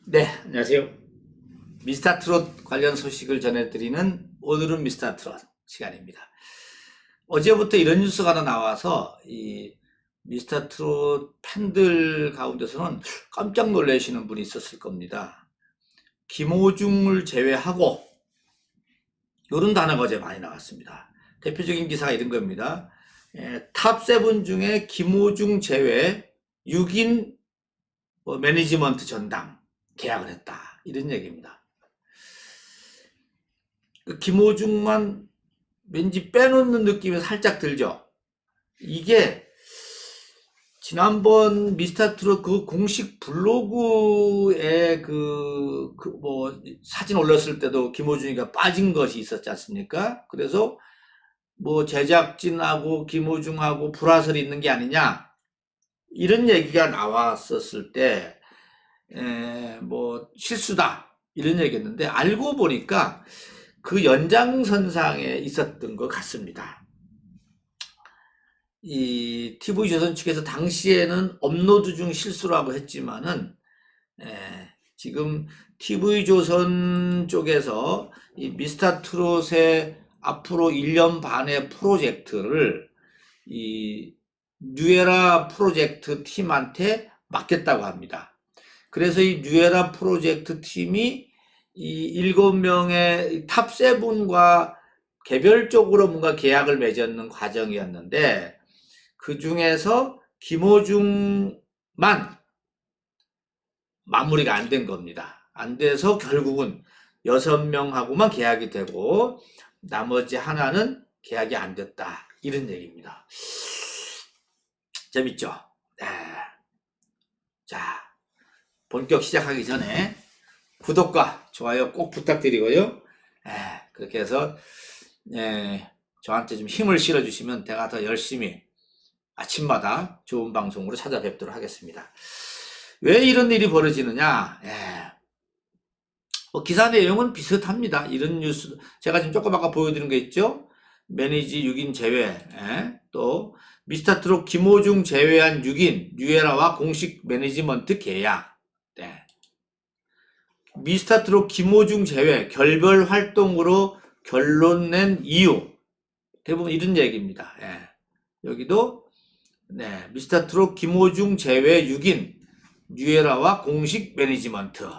네, 안녕하세요. 미스터트롯 관련 소식을 전해드리는 오늘은 미스터트롯 시간입니다. 어제부터 이런 뉴스가 하나 나와서 이 미스터트롯 팬들 가운데서는 깜짝 놀라시는 분이 있었을 겁니다. 김호중을 제외하고 이런 단어가 어제 많이 나왔습니다. 대표적인 기사가 이런 겁니다. 탑7 중에 김호중 제외 6인 매니지먼트 전당 계약을 했다. 이런 얘기입니다. 김호중만 왠지 빼놓는 느낌이 살짝 들죠. 이게 지난번 미스터트롯 그 공식 블로그에 뭐 사진 올렸을 때도 김호중이가 빠진 것이 있었지 않습니까? 그래서 뭐 제작진하고 김호중하고 불화설이 있는 게 아니냐 이런 얘기가 나왔었을 때 뭐 실수다 이런 얘기였는데 알고 보니까 그 연장선상에 있었던 것 같습니다. 이 TV조선 측에서 당시에는 업로드 중 실수라고 했지만은 지금 TV조선 쪽에서 이 미스터트롯의 앞으로 1년 반의 프로젝트를 이 뉴에라 프로젝트 팀한테 맡겼다고 합니다. 그래서 이 뉴에라 프로젝트 팀이 이 7명의 탑7과 개별적으로 뭔가 계약을 맺었는 과정이었는데 그 중에서 김호중만 마무리가 안 된 겁니다. 안 돼서 결국은 6명하고만 계약이 되고 나머지 하나는 계약이 안 됐다. 이런 얘기입니다. 재밌죠? 네. 자, 본격 시작하기 전에 구독과 좋아요 꼭 부탁드리고요. 그렇게 해서 저한테 좀 힘을 실어주시면 제가 더 열심히 아침마다 좋은 방송으로 찾아뵙도록 하겠습니다. 왜 이런 일이 벌어지느냐? 기사 내용은 비슷합니다. 이런 뉴스 제가 지금 조금 아까 보여드린 거 있죠? 매니지 6인 제외, 또 미스터트롯 김호중 제외한 6인 뉴에라와 공식 매니지먼트 계약. 미스터트롯 김호중 제외 결별 활동으로 결론 낸 이유 대부분 이런 얘기입니다. 여기도 미스터트롯 김호중 제외 6인 뉴에라와 공식 매니지먼트.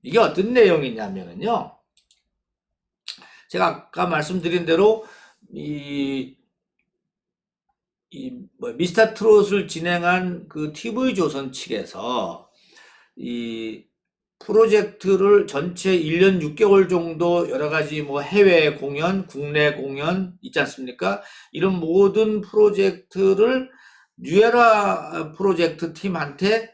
이게 어떤 내용이냐면요, 제가 아까 말씀드린 대로 미스터트롯을 진행한 그 TV조선 측에서 이 프로젝트를 전체 1년 6개월 정도 여러가지 뭐 해외 공연, 국내 공연 있지 않습니까? 이런 모든 프로젝트를 뉴에라 프로젝트 팀한테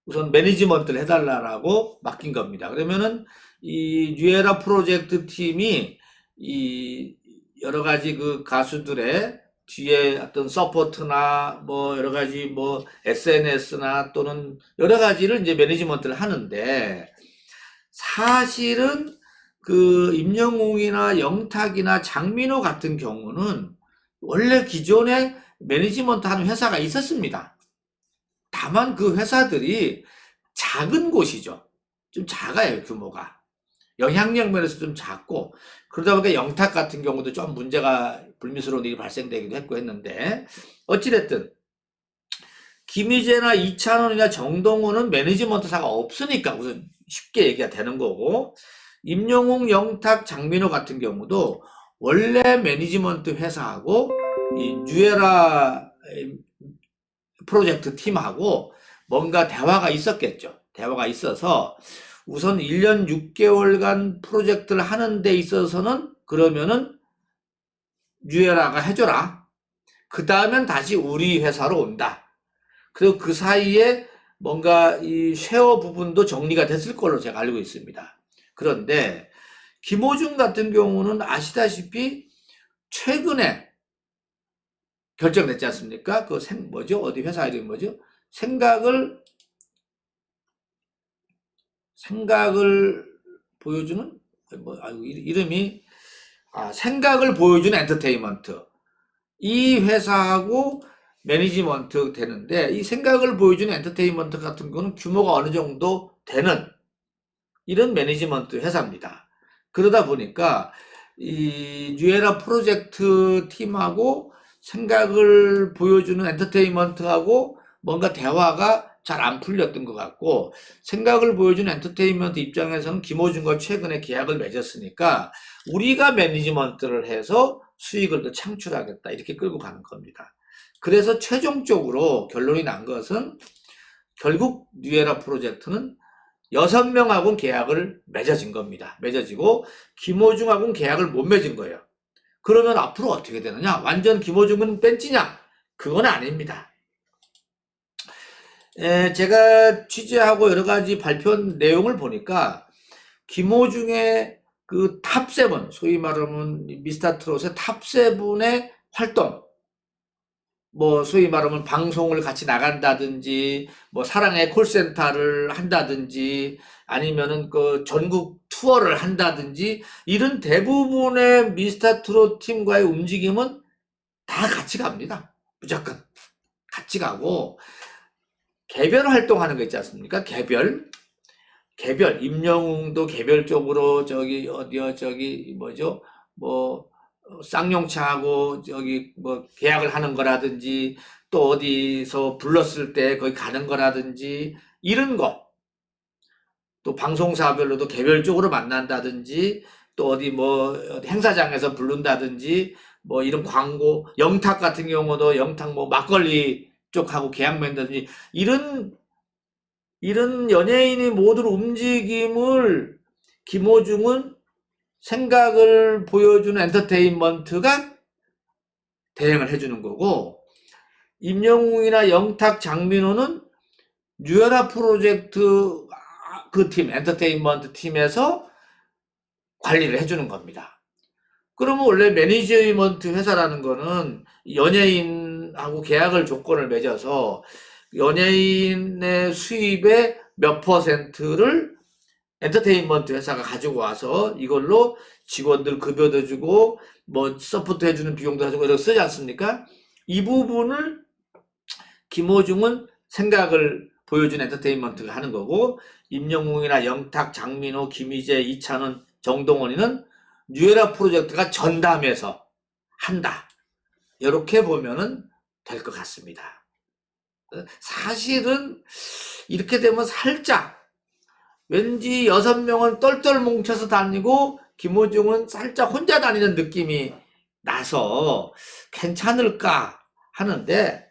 우선 매니지먼트를 해달라고 맡긴 겁니다. 그러면은 이 뉴에라 프로젝트 팀이 이 여러가지 그 가수들의 뒤에 어떤 서포트나 뭐 여러 가지 뭐 SNS나 또는 여러 가지를 이제 매니지먼트를 하는데, 사실은 그 임영웅이나 영탁이나 장민호 같은 경우는 원래 기존에 매니지먼트 하는 회사가 있었습니다. 다만 그 회사들이 작은 곳이죠. 좀 작아요, 규모가. 영향력 면에서 좀 작고, 그러다 보니까 영탁 같은 경우도 좀 문제가 불미스러운 일이 발생되기도 했고 했는데, 어찌됐든 김희재나 이찬원이나 정동원은 매니지먼트사가 없으니까 우선 쉽게 얘기가 되는 거고, 임영웅, 영탁, 장민호 같은 경우도 원래 매니지먼트 회사하고 이 뉴에라 프로젝트 팀하고 뭔가 대화가 있었겠죠. 대화가 있어서 우선 1년 6개월간 프로젝트를 하는 데 있어서는 그러면은 뉴에라가 해줘라. 그 다음엔 다시 우리 회사로 온다. 그리고 그 사이에 뭔가 이 쉐어 부분도 정리가 됐을 걸로 제가 알고 있습니다. 그런데 김호중 같은 경우는 아시다시피 최근에 결정됐지 않습니까? 그 뭐죠? 어디 회사 이름이 뭐죠? 생각을 보여주는 이름이 생각을 보여주는 엔터테인먼트. 이 회사하고 매니지먼트 되는데, 이 생각을 보여주는 엔터테인먼트 같은 거는 규모가 어느 정도 되는 이런 매니지먼트 회사입니다. 그러다 보니까 이 뉴에라 프로젝트 팀하고 생각을 보여주는 엔터테인먼트하고 뭔가 대화가 잘 안 풀렸던 것 같고, 생각을 보여주는 엔터테인먼트 입장에서는 김호준과 최근에 계약을 맺었으니까 우리가 매니지먼트를 해서 수익을 더 창출하겠다, 이렇게 끌고 가는 겁니다. 그래서 최종적으로 결론이 난 것은 결국 뉴에라 프로젝트는 6명하고는 계약을 맺어진 겁니다. 맺어지고 김호중하고는 계약을 못 맺은 거예요. 그러면 앞으로 어떻게 되느냐? 완전 김호중은 뺀지냐? 그건 아닙니다. 제가 취재하고 여러 가지 발표 내용을 보니까 김호중의 그 탑7, 소위 말하면 미스터트롯의 탑7의 활동, 뭐 소위 말하면 방송을 같이 나간다든지, 뭐 사랑의 콜센터를 한다든지, 아니면은 그 전국 투어를 한다든지, 이런 대부분의 미스터트롯 팀과의 움직임은 다 같이 갑니다. 무조건 같이 가고, 개별 활동하는 거 있지 않습니까? 개별 임영웅도 개별적으로 저기 어디요, 저기 뭐죠, 뭐 쌍용차하고 저기 뭐 계약을 하는 거라든지, 또 어디서 불렀을 때 거기 가는 거라든지, 이런 거, 또 방송사별로도 개별적으로 만난다든지, 또 어디 뭐 어디 행사장에서 부른다든지, 뭐 이런 광고, 영탁 같은 경우도 영탁 뭐 막걸리 쪽하고 계약 맺는다든지, 이런 연예인이 모든 움직임을 김호중은 생각을 보여주는 엔터테인먼트가 대행을 해주는 거고, 임영웅이나 영탁, 장민호는 뉴에라 프로젝트 그 팀, 엔터테인먼트 팀에서 관리를 해주는 겁니다. 그러면 원래 매니지먼트 회사라는 거는 연예인하고 계약을 조건을 맺어서 연예인의 수입의 몇 퍼센트를 엔터테인먼트 회사가 가지고 와서 이걸로 직원들 급여도 주고 뭐 서포트 해주는 비용도 해주고 이렇게 쓰지 않습니까? 이 부분을 김호중은 생각을 보여준 엔터테인먼트가 하는 거고, 임영웅이나 영탁, 장민호, 김희재, 이찬원, 정동원이는 뉴에라 프로젝트가 전담해서 한다, 이렇게 보면은 될 것 같습니다. 사실은 이렇게 되면 살짝 왠지 6명은 똘똘 뭉쳐서 다니고 김호중은 살짝 혼자 다니는 느낌이 나서 괜찮을까 하는데,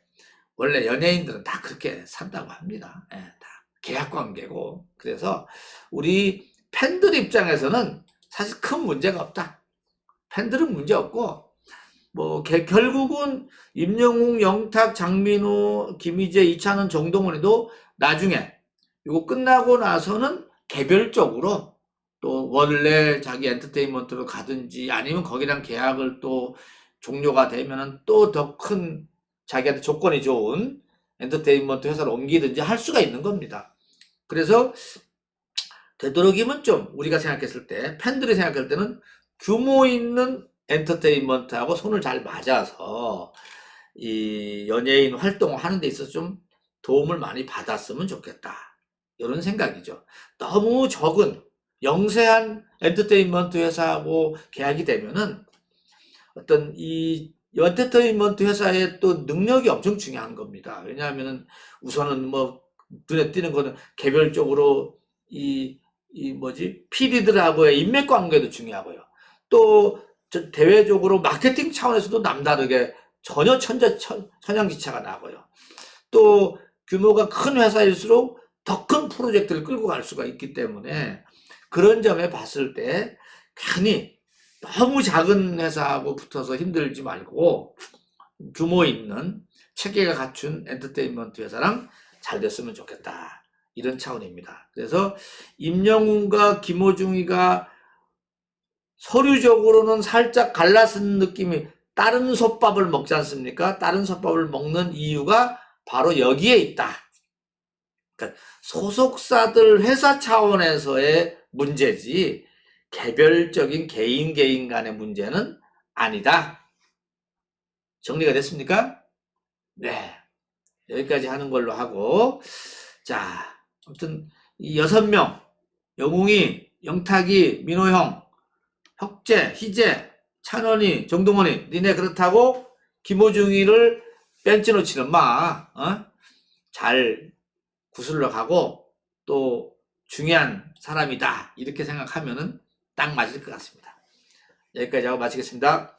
원래 연예인들은 다 그렇게 산다고 합니다. 다 계약관계고. 그래서 우리 팬들 입장에서는 사실 큰 문제가 없다. 팬들은 문제 없고, 뭐 결국은 임영웅, 영탁, 장민호, 김희재, 이찬원, 정동원이도 나중에 이거 끝나고 나서는 개별적으로 또 원래 자기 엔터테인먼트로 가든지, 아니면 거기랑 계약을 또 종료가 되면은 또 더 큰 자기한테 조건이 좋은 엔터테인먼트 회사로 옮기든지 할 수가 있는 겁니다. 그래서 되도록이면 좀 우리가 생각했을 때, 팬들이 생각할 때는 규모 있는 엔터테인먼트하고 손을 잘 맞아서 이 연예인 활동을 하는 데 있어서 좀 도움을 많이 받았으면 좋겠다, 이런 생각이죠. 너무 적은 영세한 엔터테인먼트 회사하고 계약이 되면은 어떤 이 엔터테인먼트 회사의 또 능력이 엄청 중요한 겁니다. 왜냐하면은 우선은 뭐 눈에 띄는 거는 개별적으로 이 뭐지, PD들하고의 인맥 관계도 중요하고요. 또 대외적으로 마케팅 차원에서도 남다르게 전혀 천양지차가 나고요. 또 규모가 큰 회사일수록 더 큰 프로젝트를 끌고 갈 수가 있기 때문에, 그런 점에 봤을 때 괜히 너무 작은 회사하고 붙어서 힘들지 말고 규모 있는 체계가 갖춘 엔터테인먼트 회사랑 잘 됐으면 좋겠다, 이런 차원입니다. 그래서 임영웅과 김호중이가 서류적으로는 살짝 갈라쓴 느낌이, 다른 솥밥을 먹지 않습니까? 다른 솥밥을 먹는 이유가 바로 여기에 있다. 그러니까 소속사들 회사 차원에서의 문제지 개별적인 개인 간의 문제는 아니다. 정리가 됐습니까? 네. 여기까지 하는 걸로 하고, 자, 아무튼 이 6명, 영웅이, 영탁이, 민호형, 혁재, 희재, 찬원이, 정동원이, 니네 그렇다고 김호중이를 벤치 놓치는 마. 잘 구슬러 가고 또 중요한 사람이다. 이렇게 생각하면은 딱 맞을 것 같습니다. 여기까지 하고 마치겠습니다.